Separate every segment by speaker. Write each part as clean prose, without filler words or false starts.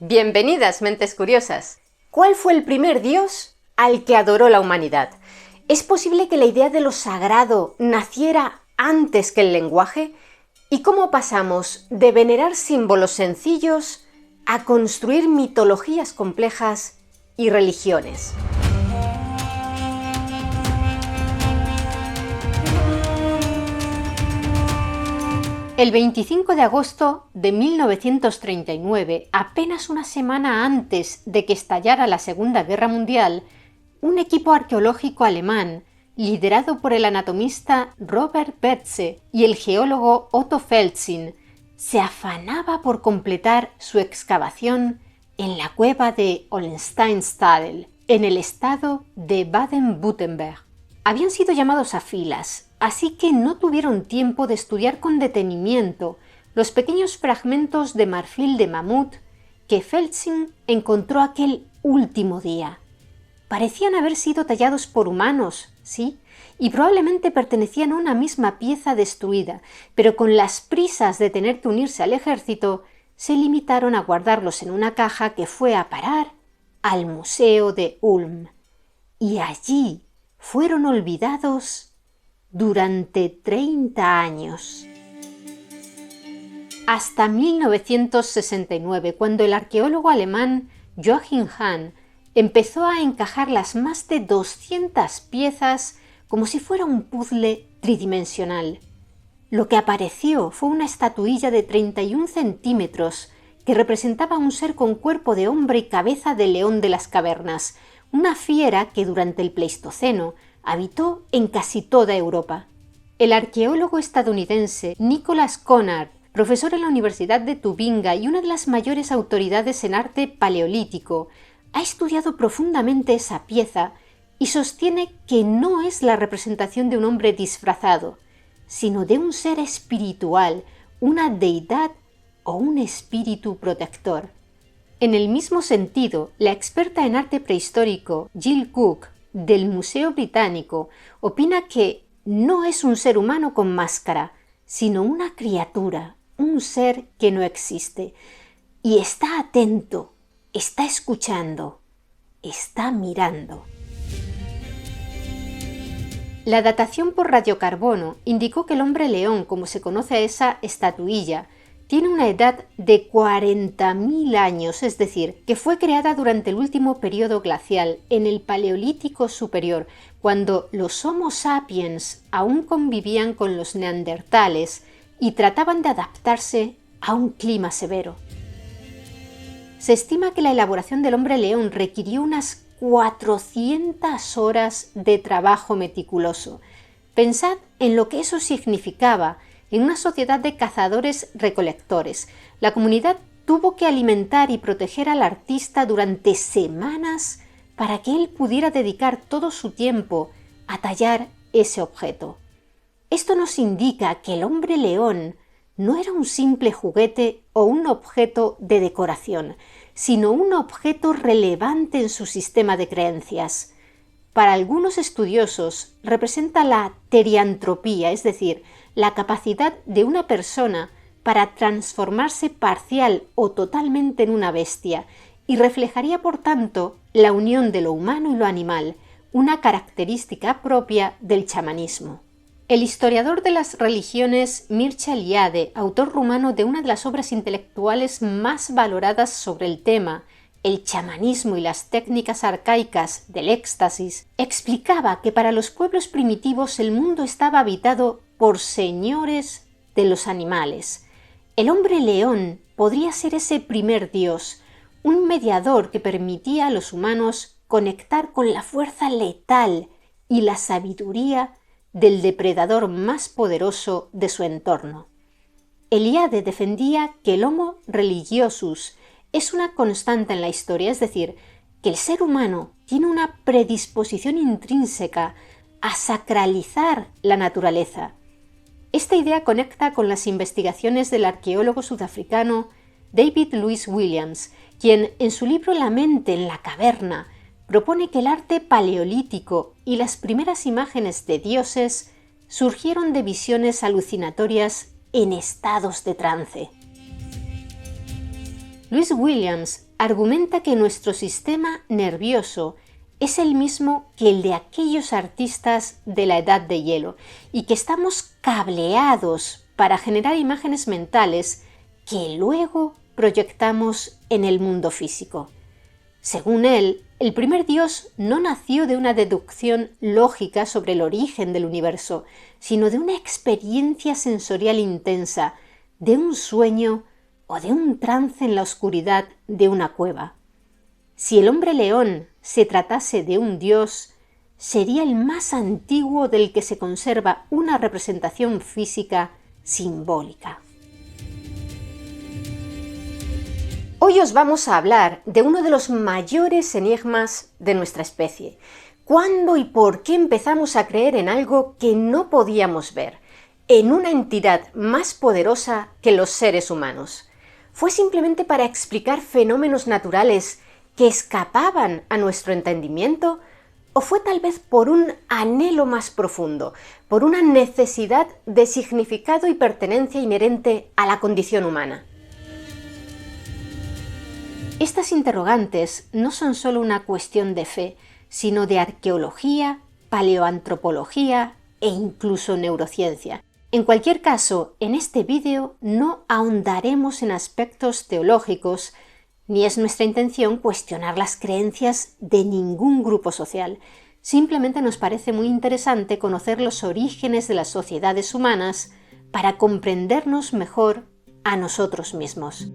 Speaker 1: Bienvenidas, mentes curiosas. ¿Cuál fue el primer dios al que adoró la humanidad? ¿Es posible que la idea de lo sagrado naciera antes que el lenguaje? ¿Y cómo pasamos de venerar símbolos sencillos a construir mitologías complejas y religiones? El 25 de agosto de 1939, apenas una semana antes de que estallara la Segunda Guerra Mundial, un equipo arqueológico alemán, liderado por el anatomista Robert Betze y el geólogo Otto Feldzin, se afanaba por completar su excavación en la cueva de Ollensteinstadel, en el estado de Baden-Württemberg. Habían sido llamados a filas, así que no tuvieron tiempo de estudiar con detenimiento los pequeños fragmentos de marfil de mamut que Feldzin encontró aquel último día. Parecían haber sido tallados por humanos, sí, y probablemente pertenecían a una misma pieza destruida, pero con las prisas de tener que unirse al ejército, se limitaron a guardarlos en una caja que fue a parar al Museo de Ulm. Y allí fueron olvidados durante 30 años. Hasta 1969, cuando el arqueólogo alemán Joachim Hahn empezó a encajar las más de 200 piezas como si fuera un puzzle tridimensional. Lo que apareció fue una estatuilla de 31 centímetros que representaba a un ser con cuerpo de hombre y cabeza de león de las cavernas, una fiera que durante el Pleistoceno habitó en casi toda Europa. El arqueólogo estadounidense Nicholas Conard, profesor en la Universidad de Tubinga y una de las mayores autoridades en arte paleolítico, ha estudiado profundamente esa pieza y sostiene que no es la representación de un hombre disfrazado, sino de un ser espiritual, una deidad o un espíritu protector. En el mismo sentido, la experta en arte prehistórico Jill Cook, del Museo Británico, opina que no es un ser humano con máscara, sino una criatura, un ser que no existe. Y está atento, está escuchando, está mirando. La datación por radiocarbono indicó que el hombre león, como se conoce a esa estatuilla, tiene una edad de 40.000 años, es decir, que fue creada durante el último periodo glacial, en el Paleolítico Superior, cuando los Homo sapiens aún convivían con los neandertales y trataban de adaptarse a un clima severo. Se estima que la elaboración del hombre león requirió unas 400 horas de trabajo meticuloso. Pensad en lo que eso significaba en una sociedad de cazadores-recolectores. La comunidad tuvo que alimentar y proteger al artista durante semanas para que él pudiera dedicar todo su tiempo a tallar ese objeto. Esto nos indica que el hombre león no era un simple juguete o un objeto de decoración, sino un objeto relevante en su sistema de creencias. Para algunos estudiosos representa la teriantropía, es decir, la capacidad de una persona para transformarse parcial o totalmente en una bestia, y reflejaría por tanto la unión de lo humano y lo animal, una característica propia del chamanismo. El historiador de las religiones Mircea Eliade, autor rumano de una de las obras intelectuales más valoradas sobre el tema, el chamanismo y las técnicas arcaicas del éxtasis, explicaba que para los pueblos primitivos el mundo estaba habitado por señores de los animales. El hombre león podría ser ese primer dios, un mediador que permitía a los humanos conectar con la fuerza letal y la sabiduría del depredador más poderoso de su entorno. Eliade defendía que el Homo religiosus es una constante en la historia, es decir, que el ser humano tiene una predisposición intrínseca a sacralizar la naturaleza. Esta idea conecta con las investigaciones del arqueólogo sudafricano David Louis Williams, quien en su libro La mente en la caverna propone que el arte paleolítico y las primeras imágenes de dioses surgieron de visiones alucinatorias en estados de trance. Louis Williams argumenta que nuestro sistema nervioso es el mismo que el de aquellos artistas de la Edad de Hielo y que estamos cableados para generar imágenes mentales que luego proyectamos en el mundo físico. Según él, el primer Dios no nació de una deducción lógica sobre el origen del universo, sino de una experiencia sensorial intensa, de un sueño o de un trance en la oscuridad de una cueva. Si el hombre león se tratase de un dios, sería el más antiguo del que se conserva una representación física simbólica. Hoy os vamos a hablar de uno de los mayores enigmas de nuestra especie. ¿Cuándo y por qué empezamos a creer en algo que no podíamos ver, en una entidad más poderosa que los seres humanos? ¿Fue simplemente para explicar fenómenos naturales que escapaban a nuestro entendimiento? ¿O fue tal vez por un anhelo más profundo, por una necesidad de significado y pertenencia inherente a la condición humana? Estas interrogantes no son solo una cuestión de fe, sino de arqueología, paleoantropología e incluso neurociencia. En cualquier caso, en este vídeo no ahondaremos en aspectos teológicos, ni es nuestra intención cuestionar las creencias de ningún grupo social. Simplemente nos parece muy interesante conocer los orígenes de las sociedades humanas para comprendernos mejor a nosotros mismos.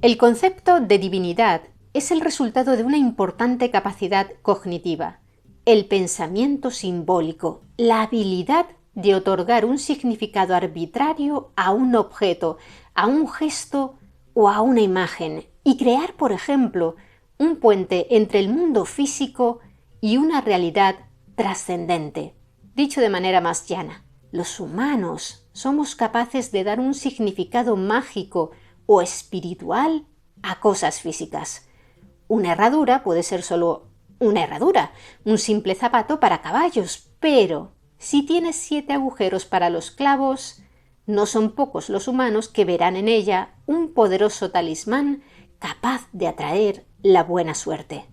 Speaker 1: El concepto de divinidad es el resultado de una importante capacidad cognitiva, el pensamiento simbólico, la habilidad de otorgar un significado arbitrario a un objeto, a un gesto o a una imagen, y crear, por ejemplo, un puente entre el mundo físico y una realidad trascendente. Dicho de manera más llana, los humanos somos capaces de dar un significado mágico o espiritual a cosas físicas. Una herradura puede ser solo una herradura, un simple zapato para caballos, pero si tiene 7 agujeros para los clavos, no son pocos los humanos que verán en ella un poderoso talismán capaz de atraer la buena suerte.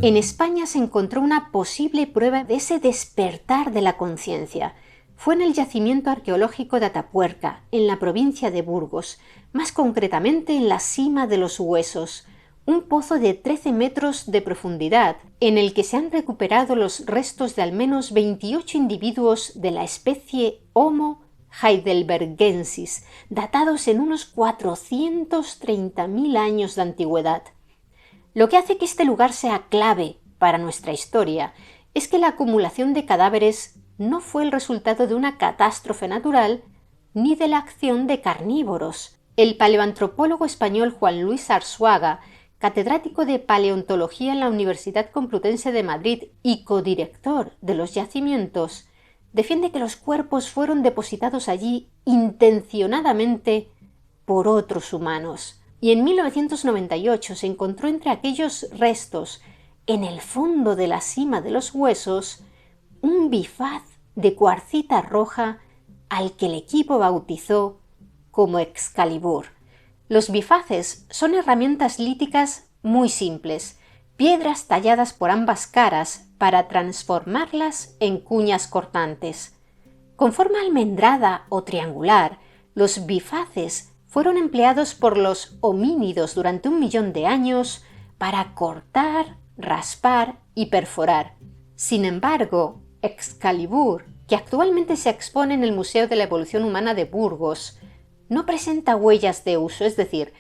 Speaker 1: En España se encontró una posible prueba de ese despertar de la conciencia. Fue en el yacimiento arqueológico de Atapuerca, en la provincia de Burgos, más concretamente en la Sima de los Huesos, un pozo de 13 metros de profundidad, en el que se han recuperado los restos de al menos 28 individuos de la especie Homo heidelbergensis, datados en unos 430.000 años de antigüedad. Lo que hace que este lugar sea clave para nuestra historia es que la acumulación de cadáveres no fue el resultado de una catástrofe natural ni de la acción de carnívoros. El paleoantropólogo español Juan Luis Arzuaga, catedrático de paleontología en la Universidad Complutense de Madrid y codirector de los yacimientos, defiende que los cuerpos fueron depositados allí intencionadamente por otros humanos. Y en 1998 se encontró entre aquellos restos, en el fondo de la Sima de los Huesos, un bifaz de cuarcita roja al que el equipo bautizó como Excalibur. Los bifaces son herramientas líticas muy simples, piedras talladas por ambas caras para transformarlas en cuñas cortantes. Con forma almendrada o triangular, los bifaces fueron empleados por los homínidos durante 1 millón de años para cortar, raspar y perforar. Sin embargo, Excalibur, que actualmente se expone en el Museo de la Evolución Humana de Burgos, no presenta huellas de uso, es decir,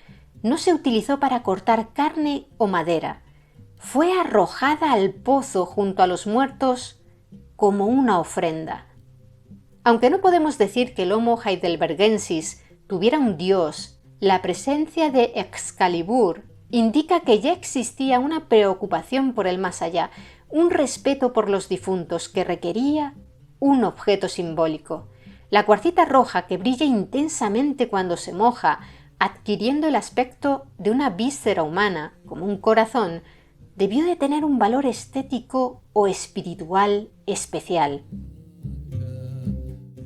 Speaker 1: no se utilizó para cortar carne o madera. Fue arrojada al pozo junto a los muertos como una ofrenda. Aunque no podemos decir que el Homo heidelbergensis tuviera un dios, la presencia de Excalibur indica que ya existía una preocupación por el más allá, un respeto por los difuntos que requería un objeto simbólico. La cuarcita roja, que brilla intensamente cuando se moja, adquiriendo el aspecto de una víscera humana, como un corazón, debió de tener un valor estético o espiritual especial.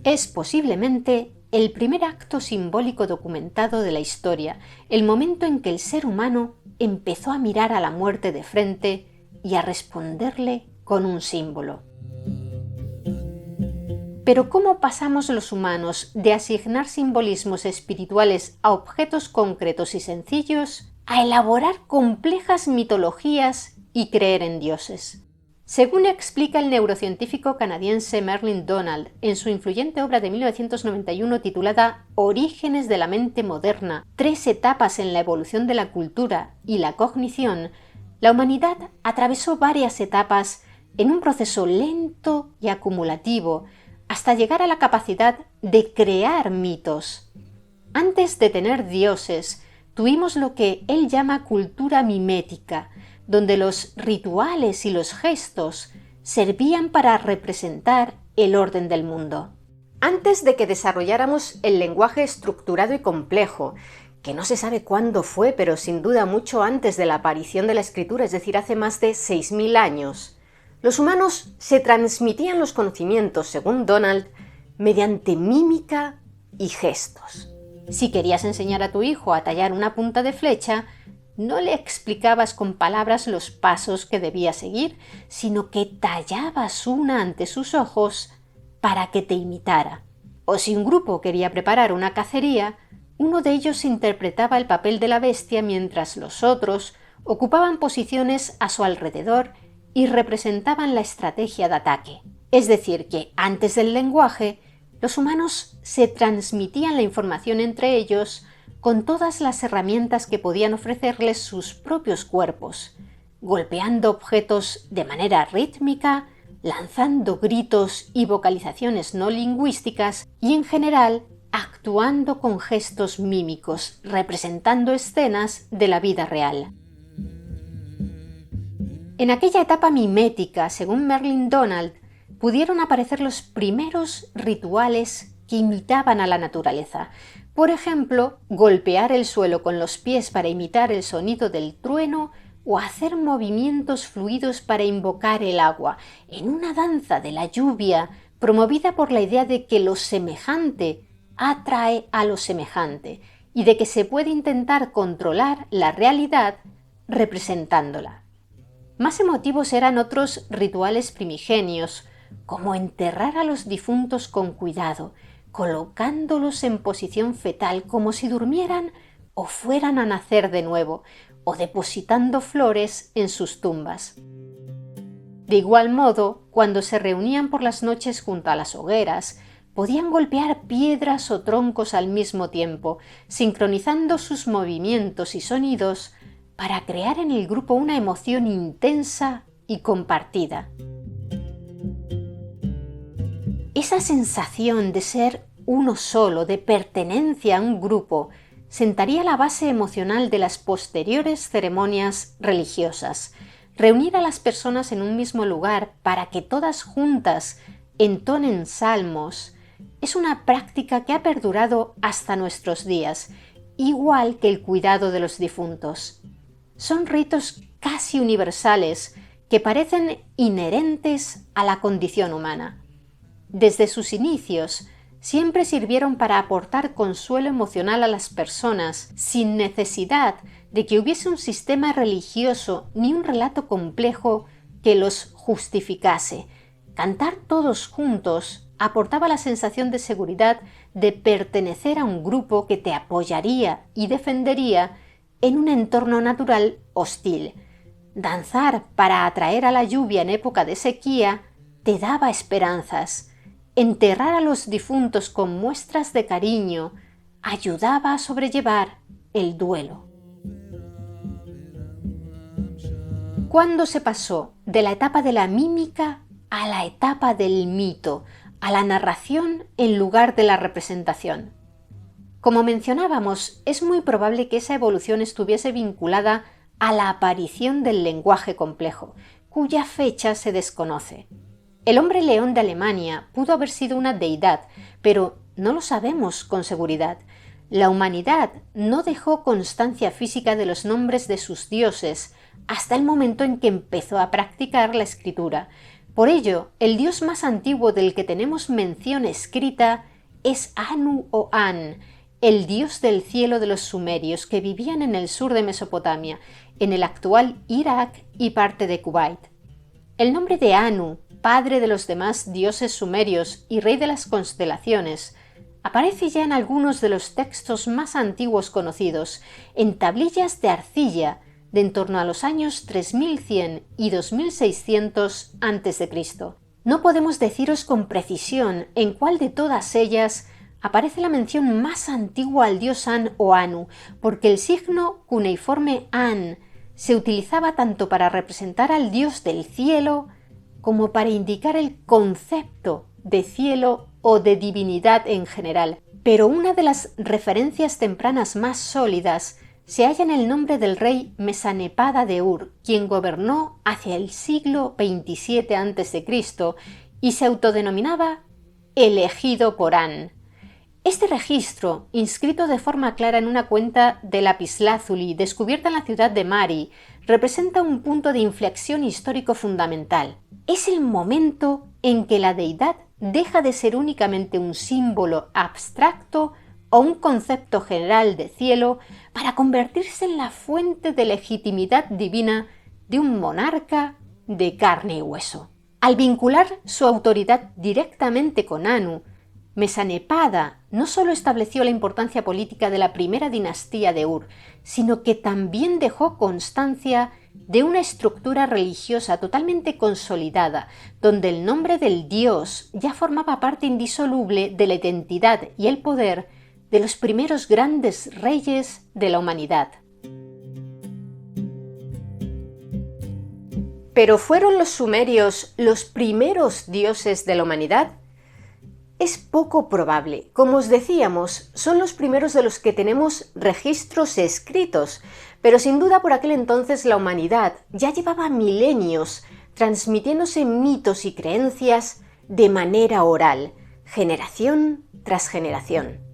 Speaker 1: Es posiblemente el primer acto simbólico documentado de la historia, el momento en que el ser humano empezó a mirar a la muerte de frente y a responderle con un símbolo. Pero ¿cómo pasamos los humanos de asignar simbolismos espirituales a objetos concretos y sencillos a elaborar complejas mitologías y creer en dioses? Según explica el neurocientífico canadiense Merlin Donald en su influyente obra de 1991 titulada Orígenes de la mente moderna, 3 etapas en la evolución de la cultura y la cognición, la humanidad atravesó varias etapas en un proceso lento y acumulativo hasta llegar a la capacidad de crear mitos. Antes de tener dioses, tuvimos lo que él llama cultura mimética, donde los rituales y los gestos servían para representar el orden del mundo. Antes de que desarrolláramos el lenguaje estructurado y complejo, que no se sabe cuándo fue, pero sin duda mucho antes de la aparición de la escritura, es decir, hace más de 6.000 años, los humanos se transmitían los conocimientos, según Donald, mediante mímica y gestos. Si querías enseñar a tu hijo a tallar una punta de flecha, no le explicabas con palabras los pasos que debía seguir, sino que tallabas una ante sus ojos para que te imitara. O si un grupo quería preparar una cacería, uno de ellos interpretaba el papel de la bestia mientras los otros ocupaban posiciones a su alrededor y representaban la estrategia de ataque. Es decir, que antes del lenguaje, los humanos se transmitían la información entre ellos con todas las herramientas que podían ofrecerles sus propios cuerpos, golpeando objetos de manera rítmica, lanzando gritos y vocalizaciones no lingüísticas y, en general, actuando con gestos mímicos, representando escenas de la vida real. En aquella etapa mimética, según Merlin Donald, pudieron aparecer los primeros rituales que imitaban a la naturaleza. Por ejemplo, golpear el suelo con los pies para imitar el sonido del trueno o hacer movimientos fluidos para invocar el agua, en una danza de la lluvia promovida por la idea de que lo semejante atrae a lo semejante y de que se puede intentar controlar la realidad representándola. Más emotivos eran otros rituales primigenios, como enterrar a los difuntos con cuidado, colocándolos en posición fetal como si durmieran o fueran a nacer de nuevo, o depositando flores en sus tumbas. De igual modo, cuando se reunían por las noches junto a las hogueras, podían golpear piedras o troncos al mismo tiempo, sincronizando sus movimientos y sonidos para crear en el grupo una emoción intensa y compartida. Esa sensación de ser uno solo, de pertenencia a un grupo, sentaría la base emocional de las posteriores ceremonias religiosas. Reunir a las personas en un mismo lugar para que todas juntas entonen salmos es una práctica que ha perdurado hasta nuestros días, igual que el cuidado de los difuntos. Son ritos casi universales que parecen inherentes a la condición humana. Desde sus inicios, siempre sirvieron para aportar consuelo emocional a las personas, sin necesidad de que hubiese un sistema religioso ni un relato complejo que los justificase. Cantar todos juntos aportaba la sensación de seguridad de pertenecer a un grupo que te apoyaría y defendería en un entorno natural hostil. Danzar para atraer a la lluvia en época de sequía te daba esperanzas. Enterrar a los difuntos con muestras de cariño ayudaba a sobrellevar el duelo. ¿Cuándo se pasó de la etapa de la mímica a la etapa del mito, a la narración en lugar de la representación? Como mencionábamos, es muy probable que esa evolución estuviese vinculada a la aparición del lenguaje complejo, cuya fecha se desconoce. El hombre león de Alemania pudo haber sido una deidad, pero no lo sabemos con seguridad. La humanidad no dejó constancia física de los nombres de sus dioses hasta el momento en que empezó a practicar la escritura. Por ello, el dios más antiguo del que tenemos mención escrita es Anu o An, el dios del cielo de los sumerios que vivían en el sur de Mesopotamia, en el actual Irak y parte de Kuwait. El nombre de Anu, padre de los demás dioses sumerios y rey de las constelaciones, aparece ya en algunos de los textos más antiguos conocidos, en tablillas de arcilla de en torno a los años 3100 y 2600 a.C. No podemos deciros con precisión en cuál de todas ellas aparece la mención más antigua al dios An o Anu, porque el signo cuneiforme An se utilizaba tanto para representar al dios del cielo como para indicar el concepto de cielo o de divinidad en general. Pero una de las referencias tempranas más sólidas se halla en el nombre del rey Mesanepada de Ur, quien gobernó hacia el siglo XXVII a.C. y se autodenominaba elegido por An. Este registro, inscrito de forma clara en una cuenta de lapislázuli descubierta en la ciudad de Mari, representa un punto de inflexión histórico fundamental. Es el momento en que la deidad deja de ser únicamente un símbolo abstracto o un concepto general de cielo para convertirse en la fuente de legitimidad divina de un monarca de carne y hueso. Al vincular su autoridad directamente con Anu, Mesanepada no solo estableció la importancia política de la primera dinastía de Ur, sino que también dejó constancia de una estructura religiosa totalmente consolidada, donde el nombre del dios ya formaba parte indisoluble de la identidad y el poder de los primeros grandes reyes de la humanidad. ¿Pero fueron los sumerios los primeros dioses de la humanidad? Es poco probable. Como os decíamos, son los primeros de los que tenemos registros escritos, pero sin duda por aquel entonces la humanidad ya llevaba milenios transmitiéndose mitos y creencias de manera oral, generación tras generación.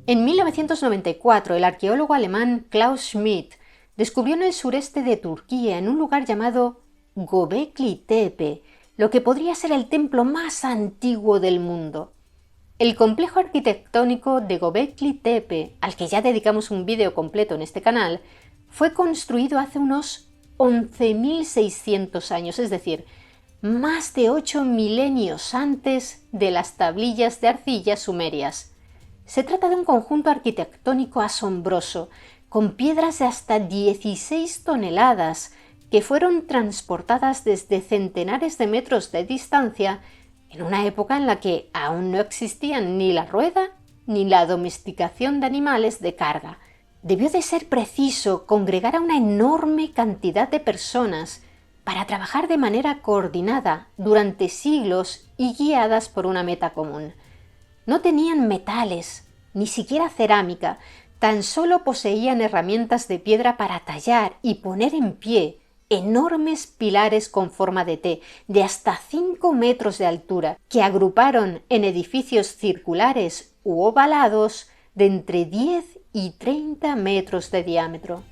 Speaker 1: En 1994, el arqueólogo alemán Klaus Schmidt descubrió en el sureste de Turquía, en un lugar llamado Göbekli Tepe, lo que podría ser el templo más antiguo del mundo. El complejo arquitectónico de Göbekli Tepe, al que ya dedicamos un vídeo completo en este canal, fue construido hace unos 11.600 años, es decir, más de 8 milenios antes de las tablillas de arcilla sumerias. Se trata de un conjunto arquitectónico asombroso, con piedras de hasta 16 toneladas, que fueron transportadas desde centenares de metros de distancia en una época en la que aún no existían ni la rueda ni la domesticación de animales de carga. Debió de ser preciso congregar a una enorme cantidad de personas para trabajar de manera coordinada durante siglos y guiadas por una meta común. No tenían metales, ni siquiera cerámica, tan solo poseían herramientas de piedra para tallar y poner en pie enormes pilares con forma de T, de hasta 5 metros de altura, que agruparon en edificios circulares u ovalados de entre 10 y 30 metros de diámetro.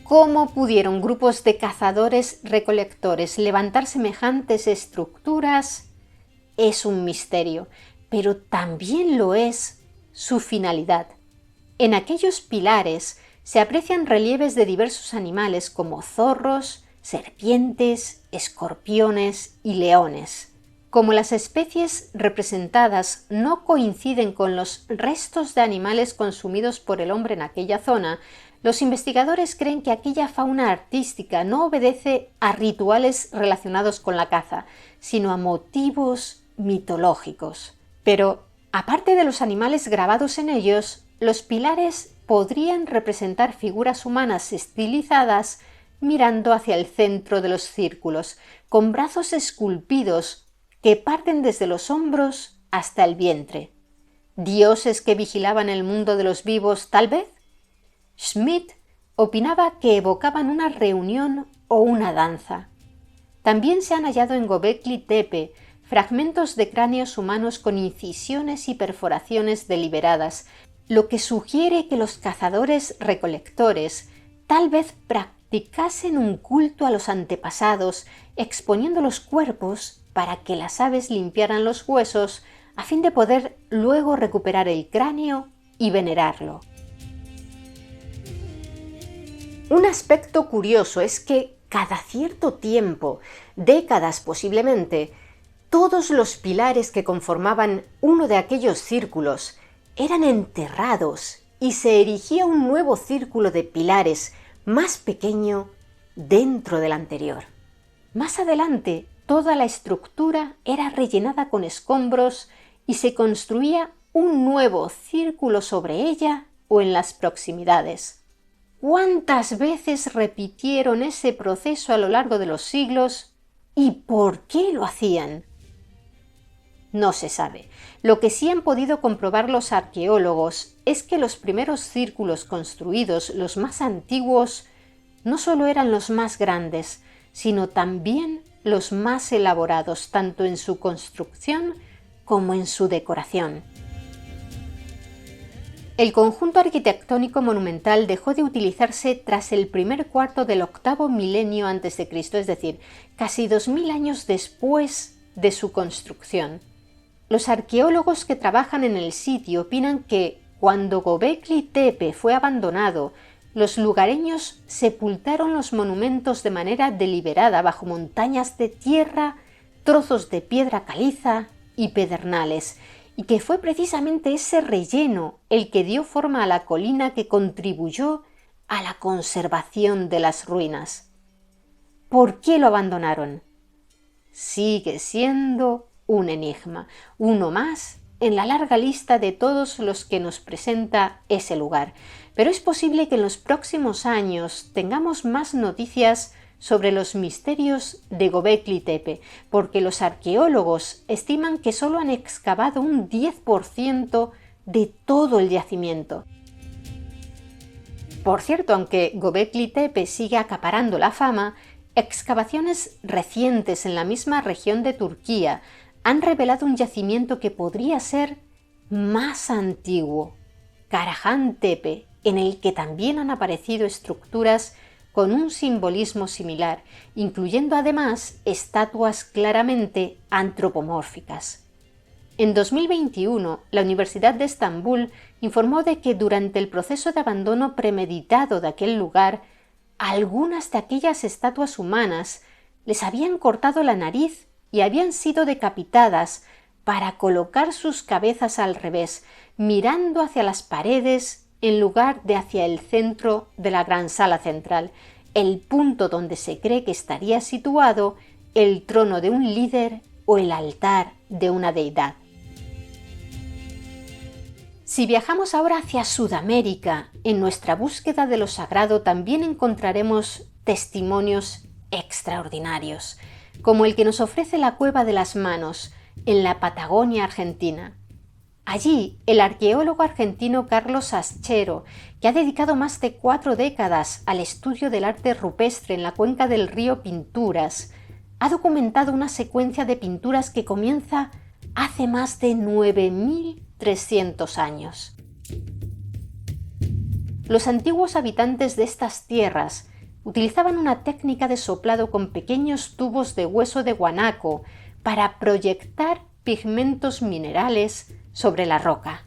Speaker 1: ¿Cómo pudieron grupos de cazadores-recolectores levantar semejantes estructuras? Es un misterio, pero también lo es su finalidad. En aquellos pilares se aprecian relieves de diversos animales como zorros, serpientes, escorpiones y leones. Como las especies representadas no coinciden con los restos de animales consumidos por el hombre en aquella zona, los investigadores creen que aquella fauna artística no obedece a rituales relacionados con la caza, sino a motivos mitológicos. Pero, aparte de los animales grabados en ellos, los pilares podrían representar figuras humanas estilizadas mirando hacia el centro de los círculos, con brazos esculpidos que parten desde los hombros hasta el vientre. ¿Dioses que vigilaban el mundo de los vivos, tal vez? Schmidt opinaba que evocaban una reunión o una danza. También se han hallado en Göbekli Tepe fragmentos de cráneos humanos con incisiones y perforaciones deliberadas, lo que sugiere que los cazadores-recolectores tal vez practicasen un culto a los antepasados, exponiendo los cuerpos para que las aves limpiaran los huesos a fin de poder luego recuperar el cráneo y venerarlo. Un aspecto curioso es que cada cierto tiempo, décadas posiblemente, todos los pilares que conformaban uno de aquellos círculos eran enterrados y se erigía un nuevo círculo de pilares más pequeño dentro del anterior. Más adelante, toda la estructura era rellenada con escombros y se construía un nuevo círculo sobre ella o en las proximidades. ¿Cuántas veces repitieron ese proceso a lo largo de los siglos y por qué lo hacían? No se sabe. Lo que sí han podido comprobar los arqueólogos es que los primeros círculos construidos, los más antiguos, no solo eran los más grandes, sino también los más elaborados, tanto en su construcción como en su decoración. El conjunto arquitectónico monumental dejó de utilizarse tras el primer cuarto del octavo milenio a.C., es decir, casi 2000 años después de su construcción. Los arqueólogos que trabajan en el sitio opinan que cuando Göbekli Tepe fue abandonado, los lugareños sepultaron los monumentos de manera deliberada bajo montañas de tierra, trozos de piedra caliza y pedernales, y que fue precisamente ese relleno el que dio forma a la colina que contribuyó a la conservación de las ruinas. ¿Por qué lo abandonaron? Sigue siendo un enigma, uno más en la larga lista de todos los que nos presenta ese lugar. Pero es posible que en los próximos años tengamos más noticias sobre los misterios de Göbekli Tepe, porque los arqueólogos estiman que solo han excavado un 10% de todo el yacimiento. Por cierto, aunque Göbekli Tepe sigue acaparando la fama, excavaciones recientes en la misma región de Turquía han revelado un yacimiento que podría ser más antiguo, Karahan Tepe, en el que también han aparecido estructuras con un simbolismo similar, incluyendo además estatuas claramente antropomórficas. En 2021, la Universidad de Estambul informó de que durante el proceso de abandono premeditado de aquel lugar, algunas de aquellas estatuas humanas les habían cortado la nariz y habían sido decapitadas para colocar sus cabezas al revés, mirando hacia las paredes en lugar de hacia el centro de la gran sala central, el punto donde se cree que estaría situado el trono de un líder o el altar de una deidad. Si viajamos ahora hacia Sudamérica, en nuestra búsqueda de lo sagrado también encontraremos testimonios extraordinarios, como el que nos ofrece la Cueva de las Manos, en la Patagonia argentina. Allí, el arqueólogo argentino Carlos Aschero, que ha dedicado más de 4 décadas al estudio del arte rupestre en la cuenca del río Pinturas, ha documentado una secuencia de pinturas que comienza hace más de 9.300 años. Los antiguos habitantes de estas tierras utilizaban una técnica de soplado con pequeños tubos de hueso de guanaco para proyectar pigmentos minerales sobre la roca.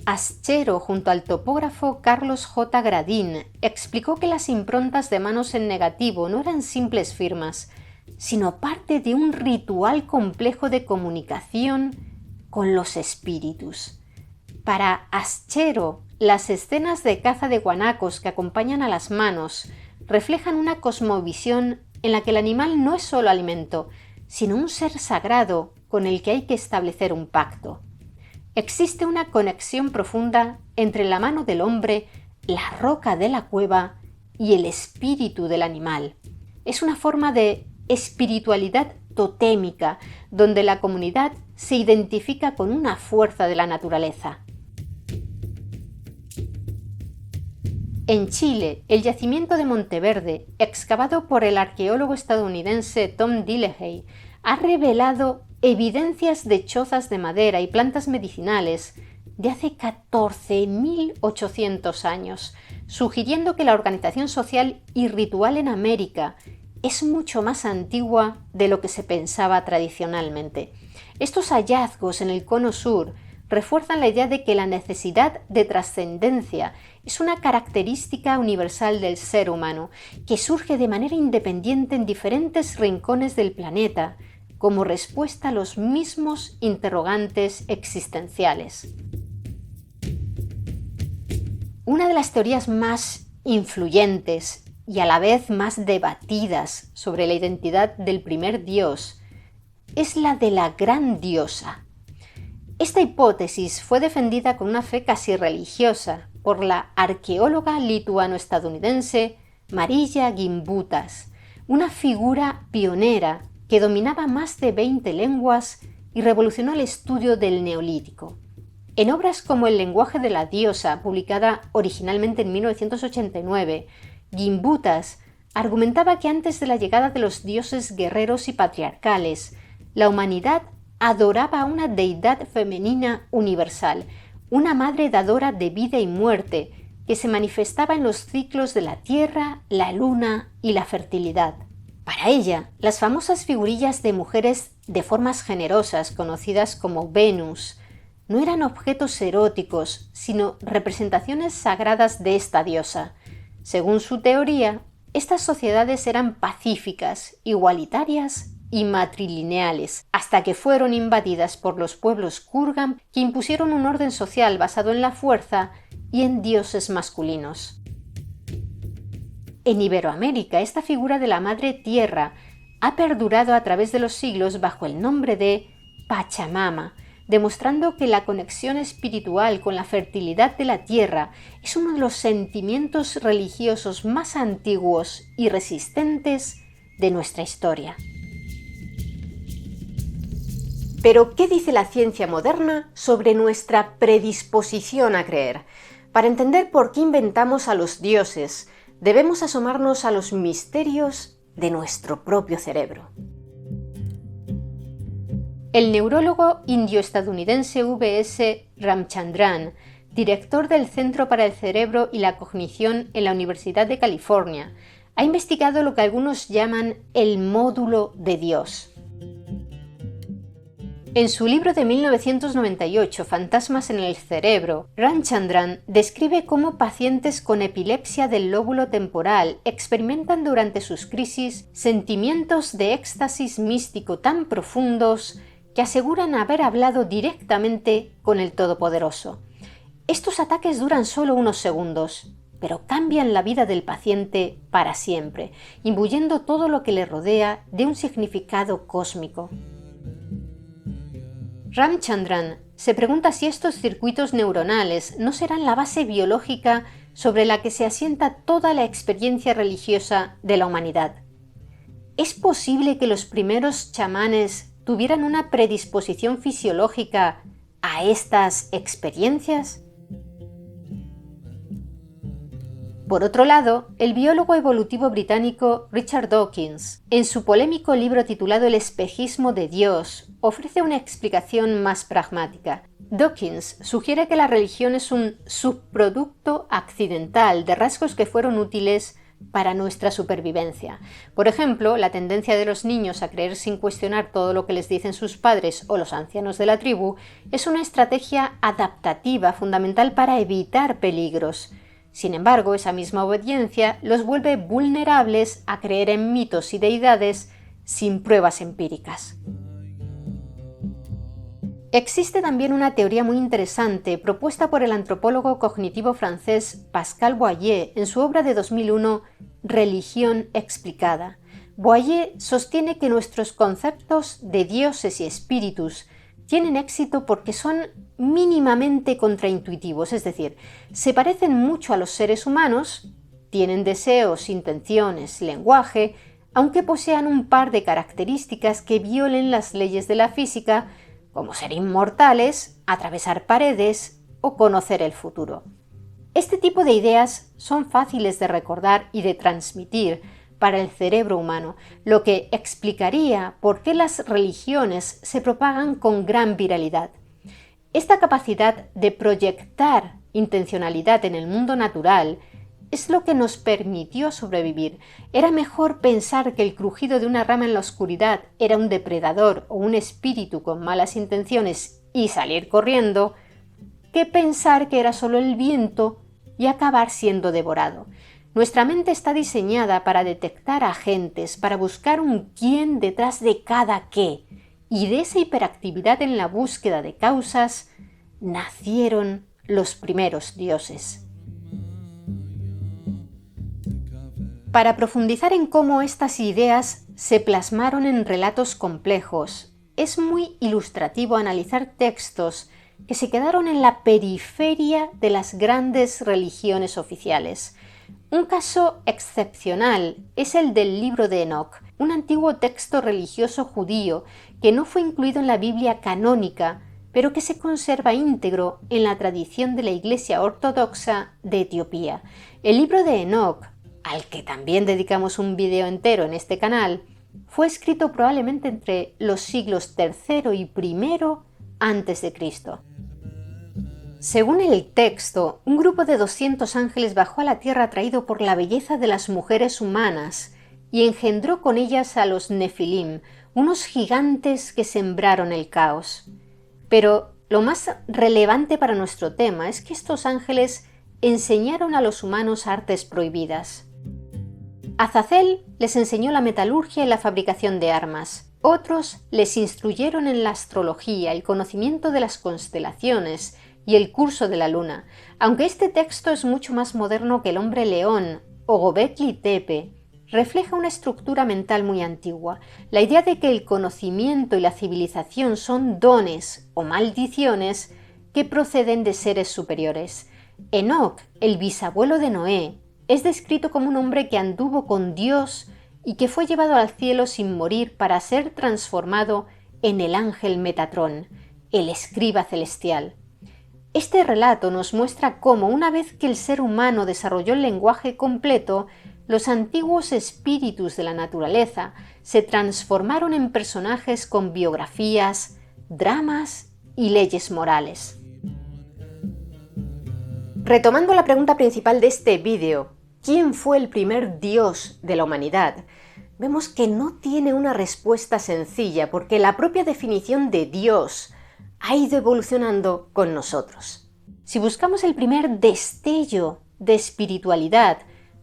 Speaker 1: Aschero, junto al topógrafo Carlos J. Gradín, explicó que las improntas de manos en negativo no eran simples firmas, sino parte de un ritual complejo de comunicación con los espíritus. Para Aschero, las escenas de caza de guanacos que acompañan a las manos reflejan una cosmovisión en la que el animal no es solo alimento, sino un ser sagrado con el que hay que establecer un pacto. Existe una conexión profunda entre la mano del hombre, la roca de la cueva y el espíritu del animal. Es una forma de espiritualidad totémica, donde la comunidad se identifica con una fuerza de la naturaleza. En Chile, el yacimiento de Monteverde, excavado por el arqueólogo estadounidense Tom Dillehay, ha revelado evidencias de chozas de madera y plantas medicinales de hace 14.800 años, sugiriendo que la organización social y ritual en América es mucho más antigua de lo que se pensaba tradicionalmente. Estos hallazgos en el Cono Sur refuerzan la idea de que la necesidad de trascendencia es una característica universal del ser humano, que surge de manera independiente en diferentes rincones del planeta, como respuesta a los mismos interrogantes existenciales. Una de las teorías más influyentes y a la vez más debatidas sobre la identidad del primer dios es la de la gran diosa. Esta hipótesis fue defendida con una fe casi religiosa por la arqueóloga lituano-estadounidense Marija Gimbutas, una figura pionera que dominaba más de 20 lenguas y revolucionó el estudio del Neolítico. En obras como El lenguaje de la diosa, publicada originalmente en 1989, Gimbutas argumentaba que antes de la llegada de los dioses guerreros y patriarcales, la humanidad adoraba a una deidad femenina universal, una madre dadora de vida y muerte, que se manifestaba en los ciclos de la tierra, la luna y la fertilidad. Para ella, las famosas figurillas de mujeres de formas generosas, conocidas como Venus, no eran objetos eróticos, sino representaciones sagradas de esta diosa. Según su teoría, estas sociedades eran pacíficas, igualitarias y matrilineales, hasta que fueron invadidas por los pueblos Kurgan, que impusieron un orden social basado en la fuerza y en dioses masculinos. En Iberoamérica, esta figura de la Madre Tierra ha perdurado a través de los siglos bajo el nombre de Pachamama, demostrando que la conexión espiritual con la fertilidad de la tierra es uno de los sentimientos religiosos más antiguos y resistentes de nuestra historia. Pero, ¿qué dice la ciencia moderna sobre nuestra predisposición a creer? Para entender por qué inventamos a los dioses, debemos asomarnos a los misterios de nuestro propio cerebro. El neurólogo indio-estadounidense V.S. Ramchandran, director del Centro para el Cerebro y la Cognición en la Universidad de California, ha investigado lo que algunos llaman el módulo de Dios. En su libro de 1998, Fantasmas en el cerebro, Ramchandran describe cómo pacientes con epilepsia del lóbulo temporal experimentan durante sus crisis sentimientos de éxtasis místico tan profundos que aseguran haber hablado directamente con el Todopoderoso. Estos ataques duran solo unos segundos, pero cambian la vida del paciente para siempre, imbuyendo todo lo que le rodea de un significado cósmico. Ramchandran se pregunta si estos circuitos neuronales no serán la base biológica sobre la que se asienta toda la experiencia religiosa de la humanidad. ¿Es posible que los primeros chamanes tuvieran una predisposición fisiológica a estas experiencias? Por otro lado, el biólogo evolutivo británico Richard Dawkins, en su polémico libro titulado El espejismo de Dios, ofrece una explicación más pragmática. Dawkins sugiere que la religión es un subproducto accidental de rasgos que fueron útiles para nuestra supervivencia. Por ejemplo, la tendencia de los niños a creer sin cuestionar todo lo que les dicen sus padres o los ancianos de la tribu es una estrategia adaptativa fundamental para evitar peligros. Sin embargo, esa misma obediencia los vuelve vulnerables a creer en mitos y deidades sin pruebas empíricas. Existe también una teoría muy interesante propuesta por el antropólogo cognitivo francés Pascal Boyer en su obra de 2001 Religión explicada. Boyer sostiene que nuestros conceptos de dioses y espíritus tienen éxito porque son mínimamente contraintuitivos, es decir, se parecen mucho a los seres humanos, tienen deseos, intenciones, lenguaje, aunque posean un par de características que violen las leyes de la física, como ser inmortales, atravesar paredes o conocer el futuro. Este tipo de ideas son fáciles de recordar y de transmitir para el cerebro humano, lo que explicaría por qué las religiones se propagan con gran viralidad. Esta capacidad de proyectar intencionalidad en el mundo natural es lo que nos permitió sobrevivir. Era mejor pensar que el crujido de una rama en la oscuridad era un depredador o un espíritu con malas intenciones y salir corriendo, que pensar que era solo el viento y acabar siendo devorado. Nuestra mente está diseñada para detectar agentes, para buscar un quién detrás de cada qué, y de esa hiperactividad en la búsqueda de causas nacieron los primeros dioses. Para profundizar en cómo estas ideas se plasmaron en relatos complejos, es muy ilustrativo analizar textos que se quedaron en la periferia de las grandes religiones oficiales. Un caso excepcional es el del libro de Enoc, un antiguo texto religioso judío que no fue incluido en la Biblia canónica, pero que se conserva íntegro en la tradición de la Iglesia Ortodoxa de Etiopía. El libro de Enoc, al que también dedicamos un video entero en este canal, fue escrito probablemente entre los siglos III y I a.C. Según el texto, un grupo de 200 ángeles bajó a la tierra atraído por la belleza de las mujeres humanas y engendró con ellas a los Nefilim, unos gigantes que sembraron el caos. Pero lo más relevante para nuestro tema es que estos ángeles enseñaron a los humanos artes prohibidas. Azazel les enseñó la metalurgia y la fabricación de armas. Otros les instruyeron en la astrología, el conocimiento de las constelaciones y el curso de la luna. Aunque este texto es mucho más moderno que el hombre león o Gobekli Tepe, refleja una estructura mental muy antigua. La idea de que el conocimiento y la civilización son dones o maldiciones que proceden de seres superiores. Enoc, el bisabuelo de Noé, es descrito como un hombre que anduvo con Dios y que fue llevado al cielo sin morir para ser transformado en el ángel Metatrón, el escriba celestial. Este relato nos muestra cómo, una vez que el ser humano desarrolló el lenguaje completo, los antiguos espíritus de la naturaleza se transformaron en personajes con biografías, dramas y leyes morales. Retomando la pregunta principal de este vídeo, ¿quién fue el primer dios de la humanidad? Vemos que no tiene una respuesta sencilla porque la propia definición de Dios ha ido evolucionando con nosotros. Si buscamos el primer destello de espiritualidad,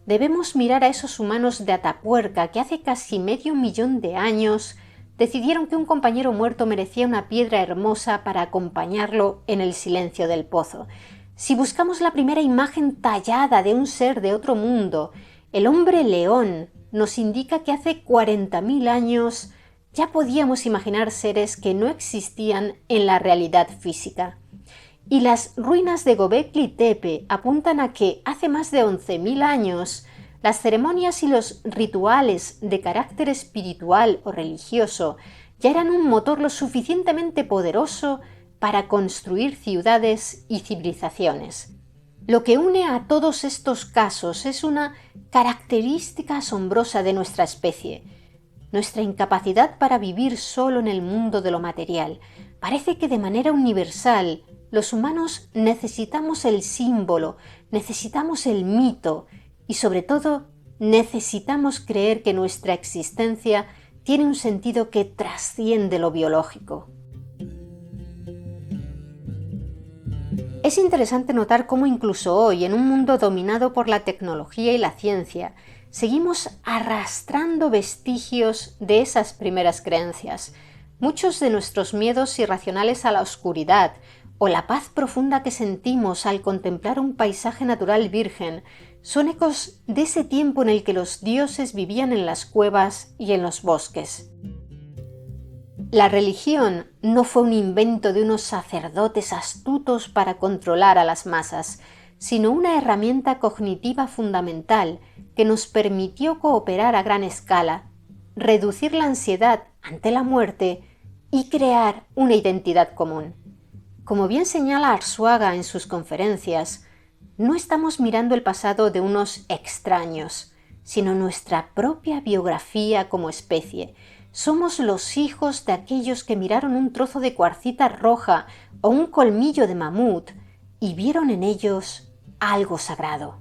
Speaker 1: debemos mirar a esos humanos de Atapuerca que hace casi 500.000 de años decidieron que un compañero muerto merecía una piedra hermosa para acompañarlo en el silencio del pozo. Si buscamos la primera imagen tallada de un ser de otro mundo, el hombre león nos indica que hace 40.000 años ya podíamos imaginar seres que no existían en la realidad física. Y las ruinas de Gobekli Tepe apuntan a que hace más de 11.000 años las ceremonias y los rituales de carácter espiritual o religioso ya eran un motor lo suficientemente poderoso para construir ciudades y civilizaciones. Lo que une a todos estos casos es una característica asombrosa de nuestra especie: nuestra incapacidad para vivir solo en el mundo de lo material. Parece que de manera universal los humanos necesitamos el símbolo, necesitamos el mito y sobre todo necesitamos creer que nuestra existencia tiene un sentido que trasciende lo biológico. Es interesante notar cómo incluso hoy, en un mundo dominado por la tecnología y la ciencia, seguimos arrastrando vestigios de esas primeras creencias. Muchos de nuestros miedos irracionales a la oscuridad o la paz profunda que sentimos al contemplar un paisaje natural virgen son ecos de ese tiempo en el que los dioses vivían en las cuevas y en los bosques. La religión no fue un invento de unos sacerdotes astutos para controlar a las masas, sino una herramienta cognitiva fundamental que nos permitió cooperar a gran escala, reducir la ansiedad ante la muerte y crear una identidad común. Como bien señala Arzuaga en sus conferencias, no estamos mirando el pasado de unos extraños, sino nuestra propia biografía como especie. Somos los hijos de aquellos que miraron un trozo de cuarcita roja o un colmillo de mamut y vieron en ellos algo sagrado.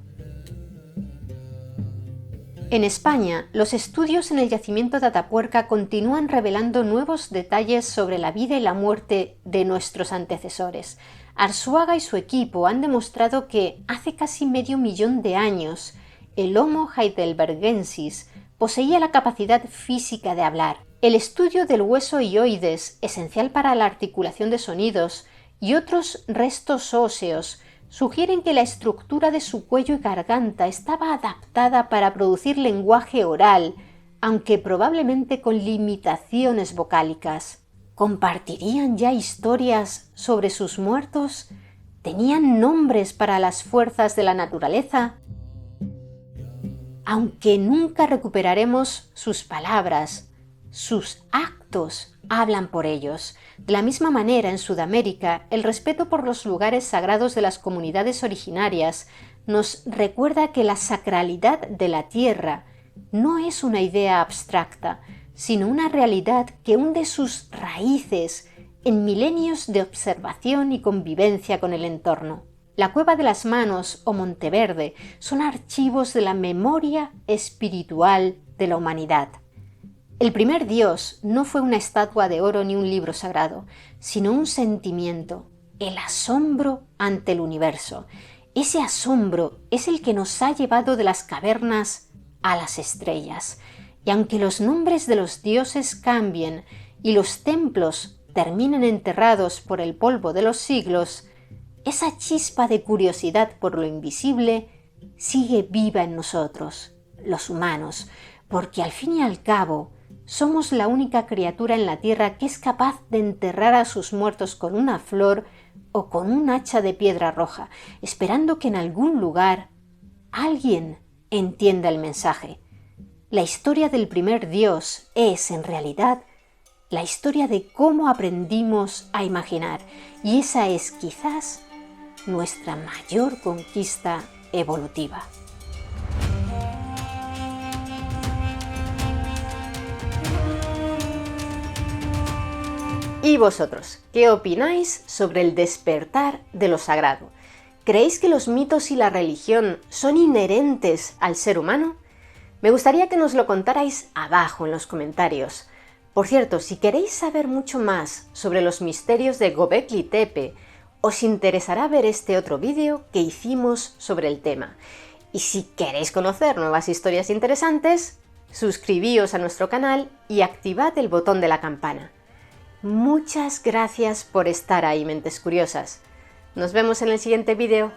Speaker 1: En España, los estudios en el yacimiento de Atapuerca continúan revelando nuevos detalles sobre la vida y la muerte de nuestros antecesores. Arzuaga y su equipo han demostrado que hace casi medio millón de años el Homo heidelbergensis poseía la capacidad física de hablar. El estudio del hueso hioides, esencial para la articulación de sonidos, y otros restos óseos sugieren que la estructura de su cuello y garganta estaba adaptada para producir lenguaje oral, aunque probablemente con limitaciones vocálicas. ¿Compartirían ya historias sobre sus muertos? ¿Tenían nombres para las fuerzas de la naturaleza? Aunque nunca recuperaremos sus palabras, sus actos hablan por ellos. De la misma manera, en Sudamérica, el respeto por los lugares sagrados de las comunidades originarias nos recuerda que la sacralidad de la tierra no es una idea abstracta, sino una realidad que hunde sus raíces en milenios de observación y convivencia con el entorno. La Cueva de las Manos o Monteverde son archivos de la memoria espiritual de la humanidad. El primer Dios no fue una estatua de oro ni un libro sagrado, sino un sentimiento, el asombro ante el universo. Ese asombro es el que nos ha llevado de las cavernas a las estrellas. Y aunque los nombres de los dioses cambien y los templos terminen enterrados por el polvo de los siglos, esa chispa de curiosidad por lo invisible sigue viva en nosotros, los humanos, porque al fin y al cabo somos la única criatura en la Tierra que es capaz de enterrar a sus muertos con una flor o con un hacha de piedra roja, esperando que en algún lugar alguien entienda el mensaje. La historia del primer Dios es, en realidad, la historia de cómo aprendimos a imaginar, y esa es quizás nuestra mayor conquista evolutiva. ¿Y vosotros, qué opináis sobre el despertar de lo sagrado? ¿Creéis que los mitos y la religión son inherentes al ser humano? Me gustaría que nos lo contarais abajo en los comentarios. Por cierto, si queréis saber mucho más sobre los misterios de Göbekli Tepe, os interesará ver este otro vídeo que hicimos sobre el tema. Y si queréis conocer nuevas historias interesantes, suscribíos a nuestro canal y activad el botón de la campana. Muchas gracias por estar ahí, mentes curiosas. Nos vemos en el siguiente vídeo.